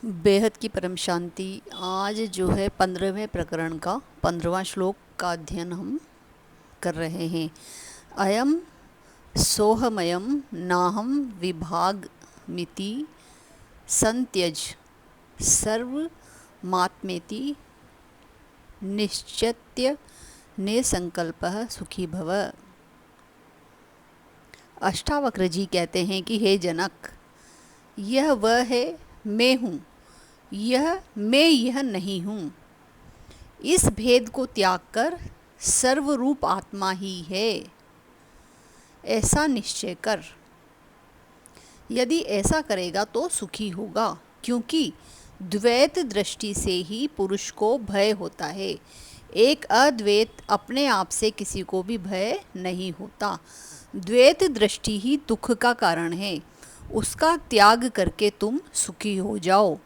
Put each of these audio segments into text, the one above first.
बेहद की परम शांति। आज जो है 15वें प्रकरण का 15वां श्लोक का अध्ययन हम कर रहे हैं। अयम सोहमयम नाहम विभागमिति संत्यज सर्वमात्मेति निश्चित्य निसंकल्पः सुखी भव। अष्टावक्र जी कहते हैं कि हे जनक, यह वह है मैं हूँ, यह मैं यह नहीं हूँ। इस भेद को त्याग कर सर्वरूप आत्मा ही है, ऐसा निश्चय कर। यदि ऐसा करेगा तो सुखी होगा, क्योंकि द्वैत दृष्टि से ही पुरुष को भय होता है। एक अद्वैत अपने आप से किसी को भी भय नहीं होता। द्वैत दृष्टि ही दुख का कारण है। उसका त्याग करके तुम सुखी हो जाओ।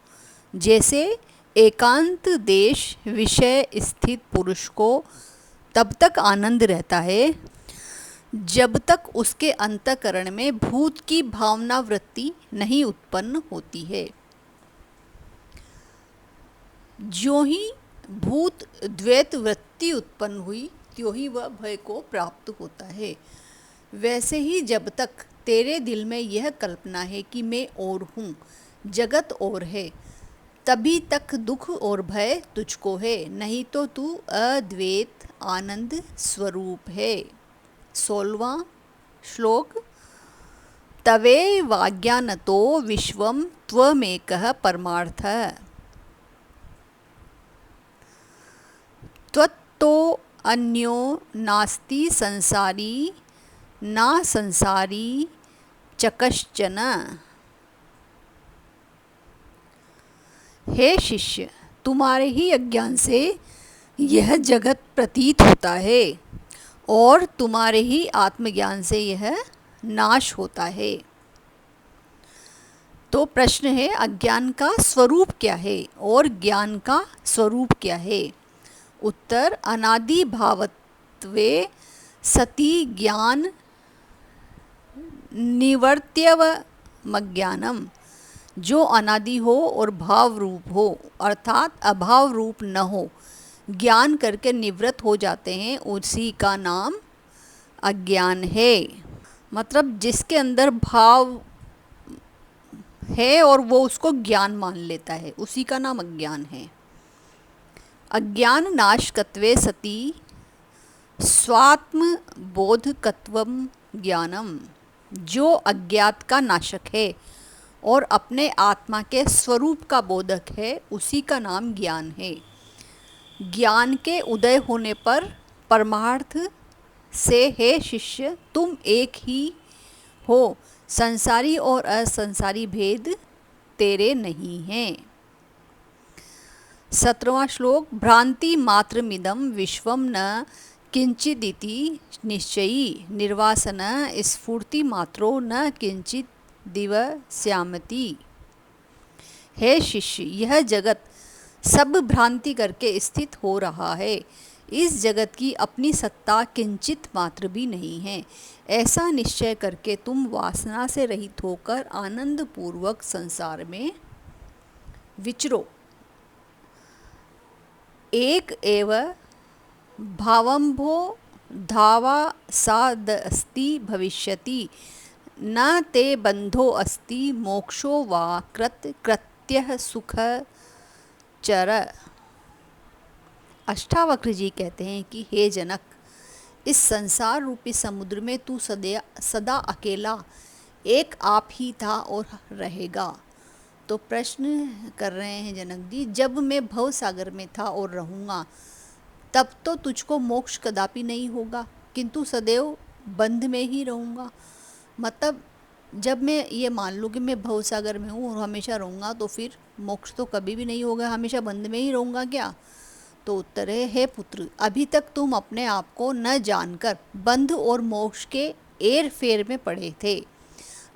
जैसे एकांत देश विषय स्थित पुरुष को तब तक आनंद रहता है जब तक उसके अंतःकरण में भूत की भावना वृत्ति नहीं उत्पन्न होती है। ज्यों ही भूत द्वैत वृत्ति उत्पन्न हुई त्यों ही वह भय को प्राप्त होता है। वैसे ही जब तक तेरे दिल में यह कल्पना है कि मैं और हूँ, जगत और है, तभी तक दुख और भय तुझको है, नहीं तो तू अद्वैत आनंद स्वरूप है। 16वां श्लोक। तवे वाज्ञानतो विश्वम त्वमेकः परमार्थः त्वत्तो अन्यो नास्ति संसारी ना संसारी च कश्चन। हे शिष्य, तुम्हारे ही अज्ञान से यह जगत प्रतीत होता है और तुम्हारे ही आत्मज्ञान से यह नाश होता है। तो प्रश्न है, अज्ञान का स्वरूप क्या है और ज्ञान का स्वरूप क्या है? उत्तर, अनादि भावत्वे सति ज्ञान निवर्त्यवमज्ञानम। जो अनादि हो और भाव रूप हो, अर्थात अभाव रूप न हो, ज्ञान करके निवृत्त हो जाते हैं, उसी का नाम अज्ञान है। मतलब जिसके अंदर भाव है और वो उसको ज्ञान मान लेता है, उसी का नाम अज्ञान है। अज्ञान नाशकत्वे सति स्वात्म बोधकत्वम ज्ञानम। जो अज्ञात का नाशक है और अपने आत्मा के स्वरूप का बोधक है, उसी का नाम ज्ञान है। ज्ञान के उदय होने पर परमार्थ से हे शिष्य तुम एक ही हो, संसारी और असंसारी भेद तेरे नहीं हैं। 17वां श्लोक। भ्रांति मात्रमिदं विश्वम न किंचिदिति निश्चयी निर्वासन स्फूर्ति मात्रो न किंचित दिवस्यामति। हे शिष्य, यह जगत सब भ्रांति करके स्थित हो रहा है। इस जगत की अपनी सत्ता किंचित मात्र भी नहीं है। ऐसा निश्चय करके तुम वासना से रहित होकर आनंद पूर्वक संसार में विचरो। एक एव भावंभो धावा सादस्ति भविष्यति न ते बंधो अस्ति मोक्षो वा कृत्यः सुख चर। अष्टावक्र जी कहते हैं कि हे जनक, इस संसार रूपी समुद्र में तू सदा अकेला एक आप ही था और रहेगा। तो प्रश्न कर रहे हैं जनक जी, जब मैं भव सागर में था और रहूँगा तब तो तुझको मोक्ष कदापि नहीं होगा, किंतु सदैव बंध में ही रहूँगा। मतलब जब मैं ये मान लूँ कि मैं भव सागर में हूँ और हमेशा रहूँगा, तो फिर मोक्ष तो कभी भी नहीं होगा, हमेशा बंध में ही रहूँगा क्या? तो उत्तर है, हे पुत्र, अभी तक तुम अपने आप को न जानकर बंध और मोक्ष के एर फेर में पड़े थे।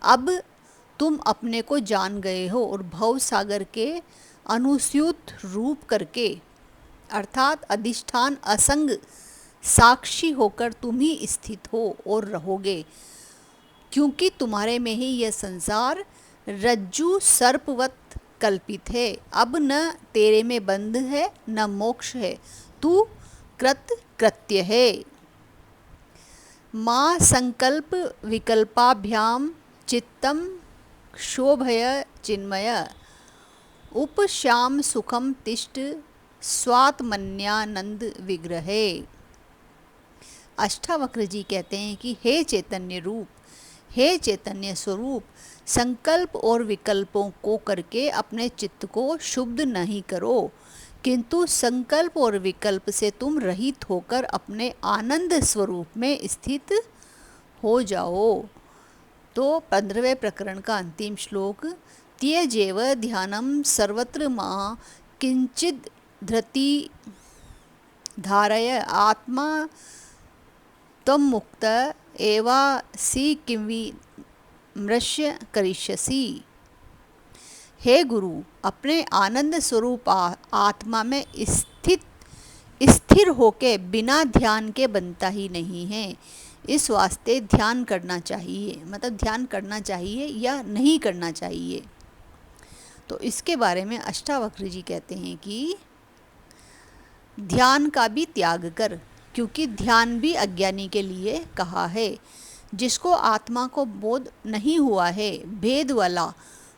अब तुम अपने को जान गए हो और भव सागर के अनुस्यूत रूप करके, अर्थात अधिष्ठान असंग साक्षी होकर तुम ही स्थित हो और रहोगे, क्योंकि तुम्हारे में ही यह संसार रज्जु सर्पवत कल्पित है। अब न तेरे में बंध है न मोक्ष है, तू कृत्य है। माँ संकल्प विकल्पाभ्याम चित्तम शोभय चिन्मय, उपश्याम सुखम तिष्ठ स्वात्मन्यानंद विग्रहे। अष्टावक्र जी कहते हैं कि हे चैतन्य रूप, हे चैतन्य स्वरूप, संकल्प और विकल्पों को करके अपने चित्त को शुद्ध नहीं करो, किंतु संकल्प और विकल्प से तुम रहित होकर अपने आनंद स्वरूप में स्थित हो जाओ। तो 15वें प्रकरण का अंतिम श्लोक, त्यजेव ध्यानम सर्वत्र मां किंचिद धृति धारय आत्मा त्वं मुक्त एवासि किंवि मृष्य करिष्यसि। हे गुरु, अपने आनंद स्वरूप आत्मा में स्थिर होके बिना ध्यान के बनता ही नहीं है। इस वास्ते ध्यान करना चाहिए, मतलब ध्यान करना चाहिए या नहीं करना चाहिए। तो इसके बारे में अष्टावक्र जी कहते हैं कि ध्यान का भी त्याग कर, क्योंकि ध्यान भी अज्ञानी के लिए कहा है। जिसको आत्मा को बोध नहीं हुआ है भेद वाला,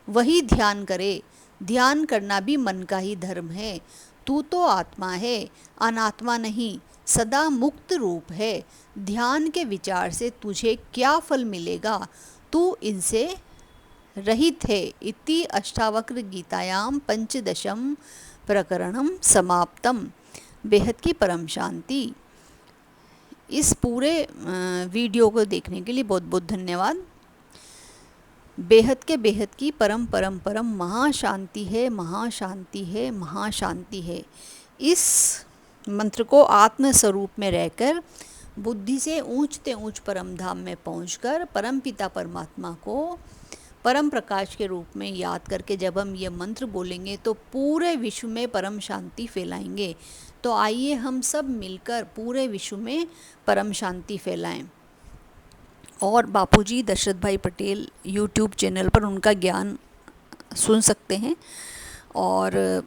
वही ध्यान करे। ध्यान करना भी मन का ही धर्म है। तू तो आत्मा है, अनात्मा नहीं, सदा मुक्त रूप है। ध्यान के विचार से तुझे क्या फल मिलेगा, तू इनसे रहित है। इति अष्टावक्र गीतायाम 15 प्रकरणम समाप्तम। बेहद की परम शांति। इस पूरे वीडियो को देखने के लिए बहुत बहुत धन्यवाद। बेहद की परम परम परम महाशांति है, महाशांति है, महाशांति है। इस मंत्र को आत्म स्वरूप में रहकर बुद्धि से ऊंचते ऊंच परम धाम में पहुंचकर परम पिता परमात्मा को परम प्रकाश के रूप में याद करके जब हम ये मंत्र बोलेंगे तो पूरे विश्व में परम शांति फैलाएंगे। तो आइए हम सब मिलकर पूरे विश्व में परम शांति फैलाएं। और बापूजी दशरथ भाई पटेल यूट्यूब चैनल पर उनका ज्ञान सुन सकते हैं। और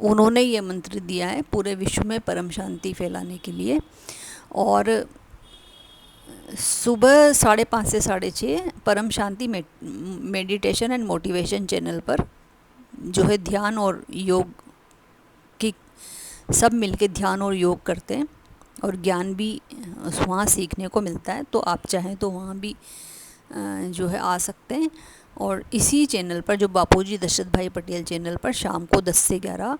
उन्होंने ये मंत्र दिया है पूरे विश्व में परम शांति फैलाने के लिए। और सुबह 5:30 से 6:30 परम शांति मेडिटेशन एंड मोटिवेशन चैनल पर जो है ध्यान और योग की सब मिलके ध्यान और योग करते हैं और ज्ञान भी वहाँ सीखने को मिलता है। तो आप चाहें तो वहाँ भी जो है आ सकते हैं। और इसी चैनल पर जो बापूजी दशरथ भाई पटेल चैनल पर शाम को 10 से 11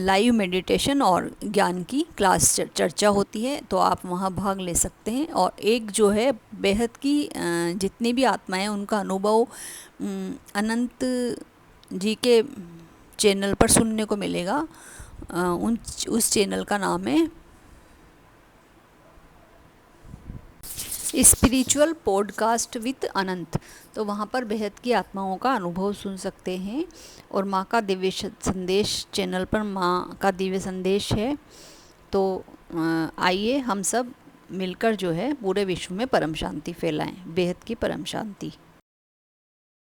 लाइव मेडिटेशन और ज्ञान की क्लास चर्चा होती है। तो आप वहाँ भाग ले सकते हैं। और एक जो है बेहद की जितनी भी आत्माएं उनका अनुभव अनंत जी के चैनल पर सुनने को मिलेगा। उस चैनल का नाम है स्पिरिचुअल पॉडकास्ट विद अनंत। तो वहाँ पर बेहद की आत्माओं का अनुभव सुन सकते हैं। और माँ का दिव्य संदेश चैनल पर माँ का दिव्य संदेश है। तो आइए हम सब मिलकर जो है पूरे विश्व में परम शांति फैलाएं। बेहद की परम शांति।